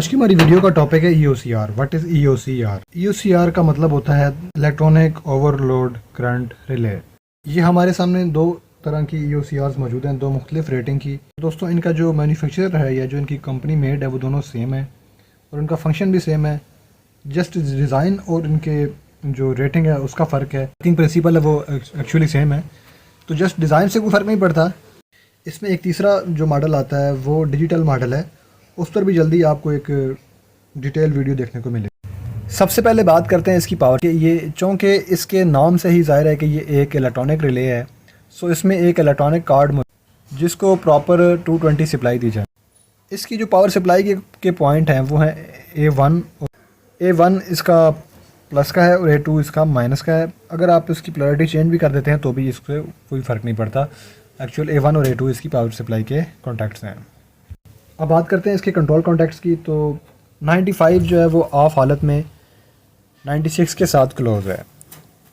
आज की हमारी वीडियो का टॉपिक है EOCR। What is EOCR? EOCR का मतलब होता है इलेक्ट्रॉनिक ओवरलोड करंट रिले। ये हमारे सामने दो तरह की EOCRs मौजूद हैं, दो मुख्तलिफ रेटिंग की। दोस्तों, इनका जो मैन्युफैक्चरर है या जो इनकी कंपनी मेड है वो दोनों सेम है और उनका फंक्शन भी सेम है। जस्ट डिज़ाइन और इनके जो रेटिंग है उसका फ़र्क है। वर्किंग प्रिंसिपल है वो एक्चुअली सेम है, तो जस्ट डिज़ाइन से कोई फ़र्क नहीं पड़ता। इसमें एक तीसरा जो मॉडल आता है वो डिजिटल मॉडल है, उस पर भी जल्दी आपको एक डिटेल वीडियो देखने को मिलेगी। सबसे पहले बात करते हैं इसकी पावर की। ये चूँकि इसके नाम से ही ज़ाहिर है कि ये एक इलेक्ट्रॉनिक रिले है, सो इसमें एक इलेक्ट्रॉनिक कार्ड जिसको प्रॉपर 220 सप्लाई दी जाए। इसकी जो पावर सप्लाई के पॉइंट हैं वो हैं A1 इसका प्लस का है और A2 इसका माइनस का है। अगर आप इसकी पोलैरिटी चेंज भी कर देते हैं तो भी इससे कोई फ़र्क नहीं पड़ता। एक्चुअल A1 और A2 इसकी पावर सप्लाई के कॉन्टैक्ट्स हैं। अब बात करते हैं इसके कंट्रोल कॉन्टैक्ट्स की। तो 95 जो है वो ऑफ हालत में 96 के साथ क्लोज़ है,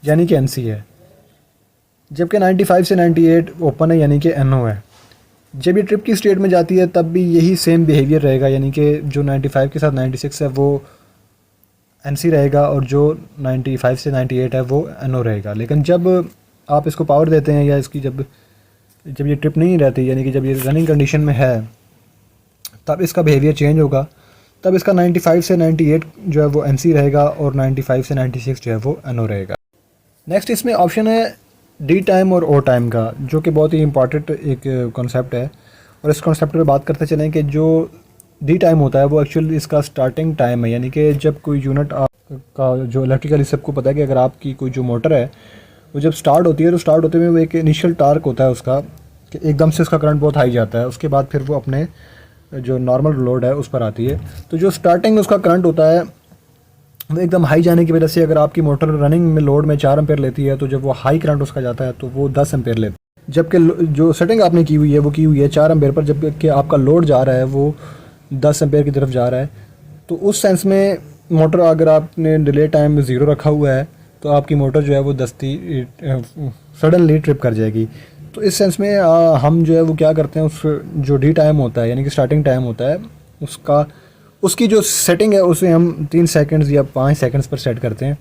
यानी कि NC है, जबकि 95 से 98 ओपन है, यानी कि NO है। जब ये ट्रिप की स्टेट में जाती है तब भी यही सेम बिहेवियर रहेगा, यानी कि जो 95 के साथ 96 है वो NC रहेगा और जो 95 से 98 है वो NO रहेगा। लेकिन जब आप इसको पावर देते हैं या इसकी जब ये ट्रिप नहीं रहती, यानी कि जब ये रनिंग कंडीशन में है, तब इसका बिहेवियर चेंज होगा। तब इसका 95 से 98 जो है वो NC रहेगा और 95 से 96 जो है वो NO रहेगा। नेक्स्ट इसमें ऑप्शन है D टाइम और O टाइम का, जो कि बहुत ही इंपॉर्टेंट एक कॉन्सेप्ट है। और इस कॉन्सेप्ट पर बात करते चलें कि जो D टाइम होता है वो एक्चुअली इसका स्टार्टिंग टाइम है, यानी कि जब कोई यूनिट आपका जो इलेक्ट्रिकली सबको पता है कि अगर आपकी कोई जो मोटर है वो जब स्टार्ट होती है तो स्टार्ट होते हुए वो एक इनिशियल टार्क होता है उसका, कि एकदम से उसका करंट बहुत हाई जाता है। उसके बाद फिर वो अपने जो नॉर्मल लोड है उस पर आती है। तो जो स्टार्टिंग में उसका करंट होता है वो एकदम हाई जाने की वजह से अगर आपकी मोटर रनिंग में लोड में 4 एम्पेयर लेती है, तो जब वो हाई करंट उसका जाता है तो वो 10 एम्पेयर लेता है। जबकि जो सेटिंग आपने की हुई है वो की हुई है 4 एम्पेयर पर, जबकि आपका लोड जा रहा है वो 10 एम्पेयर की तरफ जा रहा है। तो उस सेंस में मोटर अगर आपने डिले टाइम 0 रखा हुआ है तो आपकी मोटर जो है वो सडनली ट्रिप कर जाएगी। तो इस सेंस में हम जो है वो क्या करते हैं, उस जो D टाइम होता है यानी कि स्टार्टिंग टाइम होता है उसकी जो सेटिंग है उसे हम 3 सेकंड्स या 5 सेकंड्स पर सेट करते हैं,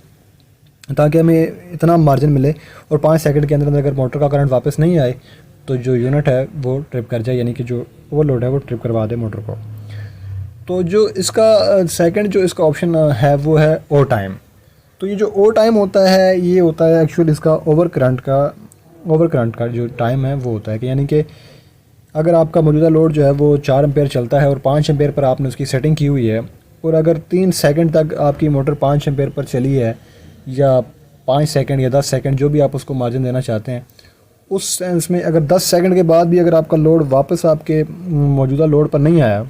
ताकि हमें इतना मार्जिन मिले और 5 सेकंड के अंदर अगर मोटर का करंट वापस नहीं आए तो जो यूनिट है वो ट्रिप कर जाए, यानी कि जो ओवरलोड है वो ट्रिप करवा दे मोटर को। तो जो इसका सेकंड जो इसका ऑप्शन है वो है O टाइम। तो ये जो O टाइम होता है ये होता है एक्चुअली इसका ओवर करंट का जो टाइम है वो होता है कि यानी कि अगर आपका मौजूदा लोड जो है वो 4 एम्पेयर चलता है और 5 एम्पेयर पर आपने उसकी सेटिंग की हुई है, और अगर 3 सेकंड तक आपकी मोटर 5 एम्पेयर पर चली है, या 5 सेकंड या 10 सेकंड जो भी आप उसको मार्जिन देना चाहते हैं, उस सेंस में अगर 10 सेकंड के बाद भी अगर आपका लोड वापस आपके मौजूदा लोड पर नहीं आया,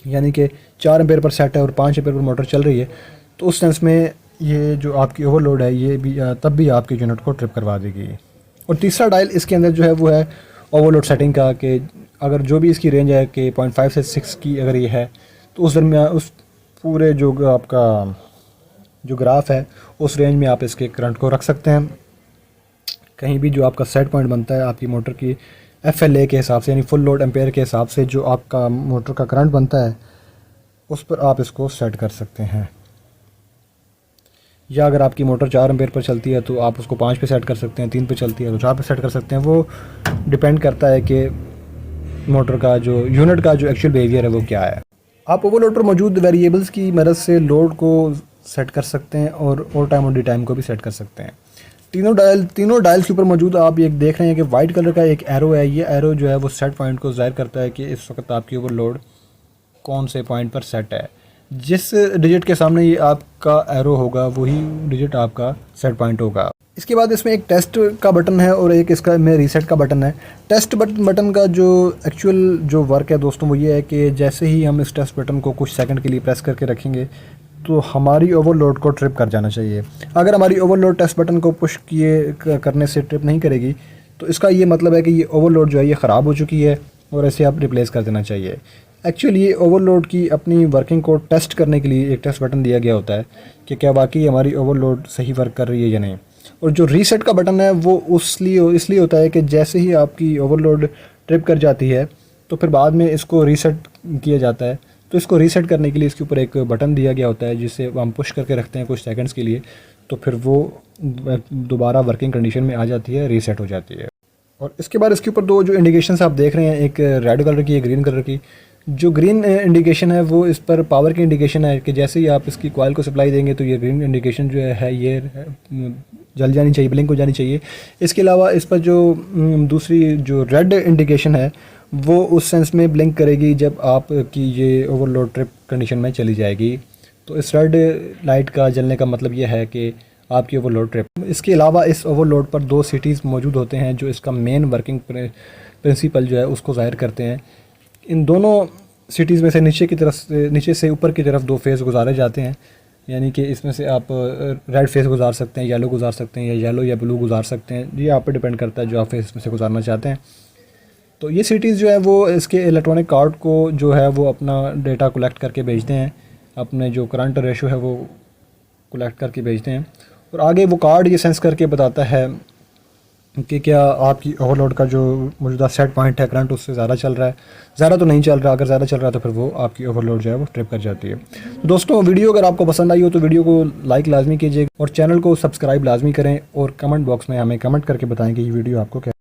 यानी कि 4 एम्पेयर पर सेट है और 5 एम्पेयर पर मोटर चल रही है, तो उस सेंस में ये जो आपकी ओवरलोड है ये भी तब भी आपकी यूनिट को ट्रिप करवा देगी। और तीसरा डायल इसके अंदर जो है वो है ओवरलोड सेटिंग का, कि अगर जो भी इसकी रेंज है कि 0.5 से 6 की अगर ये है, तो उस दरमियान उस पूरे जो आपका जो ग्राफ है उस रेंज में आप इसके करंट को रख सकते हैं। कहीं भी जो आपका सेट पॉइंट बनता है आपकी मोटर की FLA के हिसाब से, यानी फुल लोड एम्पेयर के हिसाब से जो आपका मोटर का करंट बनता है उस पर आप इसको सेट कर सकते हैं। या अगर आपकी मोटर 4 एम्पेयर पर चलती है तो आप उसको 5 पे सेट कर सकते हैं, 3 पे चलती है तो 4 पे सेट कर सकते हैं। वो डिपेंड करता है कि मोटर का जो यूनिट का जो एक्चुअल बिहेवियर है वो क्या है। आप ओवरलोड पर मौजूद वेरिएबल्स की मदद से लोड को सेट कर सकते हैं और O टाइम और D टाइम को भी सेट कर सकते हैं। तीनों डायल्स के ऊपर मौजूद आप ये देख रहे हैं कि वाइट कलर का एक एरो है। ये एरो जो है वो सेट पॉइंट को ज़ाहिर करता है कि इस वक्त आपकी ओवरलोड कौन से पॉइंट पर सेट है। जिस डिजिट के सामने ये आपका एरो होगा वही डिजिट आपका सेट पॉइंट होगा। इसके बाद इसमें एक टेस्ट का बटन है और एक इसका में रीसेट का बटन है। टेस्ट बटन का जो एक्चुअल जो वर्क है दोस्तों वो ये है कि जैसे ही हम इस टेस्ट बटन को कुछ सेकंड के लिए प्रेस करके रखेंगे तो हमारी ओवरलोड को ट्रिप कर जाना चाहिए। अगर हमारी ओवरलोड टेस्ट बटन को पुश करने से ट्रिप नहीं करेगी तो इसका ये मतलब है कि ये ओवरलोड जो है ये ख़राब हो चुकी है और ऐसे आप रिप्लेस कर देना चाहिए। एक्चुअली ये ओवरलोड की अपनी वर्किंग को टेस्ट करने के लिए एक टेस्ट बटन दिया गया होता है कि क्या वाकई हमारी ओवरलोड सही वर्क कर रही है या नहीं। और जो रीसेट का बटन है वो इसलिए होता है कि जैसे ही आपकी ओवरलोड ट्रिप कर जाती है तो फिर बाद में इसको रीसेट किया जाता है। तो इसको रीसेट करने के लिए इसके ऊपर एक बटन दिया गया होता है जिसे हम पुश करके रखते हैं कुछ सेकंड्स के लिए, तो फिर वो दोबारा वर्किंग कंडीशन में आ जाती है, रीसेट हो जाती है। और इसके बाद इसके ऊपर दो जो इंडिकेशंस आप देख रहे हैं, एक रेड कलर की, एक ग्रीन कलर की। जो ग्रीन इंडिकेशन है वो इस पर पावर की इंडिकेशन है कि जैसे ही आप इसकी कॉइल को सप्लाई देंगे तो ये ग्रीन इंडिकेशन जो है ये जल जानी चाहिए, ब्लिंक हो जानी चाहिए। इसके अलावा इस पर जो दूसरी जो रेड इंडिकेशन है वो उस सेंस में ब्लिंक करेगी जब आपकी ये ओवरलोड ट्रिप कंडीशन में चली जाएगी। तो इस रेड लाइट का जलने का मतलब ये है कि आपकी ओवरलोड ट्रिप। इसके अलावा इस ओवरलोड पर दो सिटीज़ मौजूद होते हैं जो इसका मेन वर्किंग प्रिंसिपल जो है उसको ज़ाहिर करते हैं। इन दोनों सिटीज़ में से नीचे से ऊपर की तरफ दो फेज़ गुजारे जाते हैं, यानी कि इसमें से आप रेड फेज़ गुजार सकते हैं, येलो गुजार सकते हैं, या येलो या ब्लू गुजार सकते हैं। ये आप पर डिपेंड करता है जो आप फेज़ में से गुजारना चाहते हैं। तो ये सिटीज़ जो है वो इसके इलेक्ट्रॉनिक कार्ड को जो है वो अपना डेटा कलेक्ट करके भेजते हैं, अपने जो करंट रेशो है वो कलेक्ट करके भेजते हैं। और आगे वो कार्ड ये सेंस करके बताता है कि क्या आपकी ओवरलोड का जो मौजूदा सेट पॉइंट है करंट उससे ज़्यादा चल रहा है, ज़्यादा तो नहीं चल रहा। अगर ज़्यादा चल रहा है तो फिर वो आपकी ओवरलोड जो है वो ट्रिप कर जाती है। तो दोस्तों, वीडियो अगर आपको पसंद आई हो तो वीडियो को लाइक लाजमी कीजिए और चैनल को सब्सक्राइब लाजमी करें, और कमेंट बॉक्स में हमें कमेंट करके बताएं कि ये वीडियो आपको क्या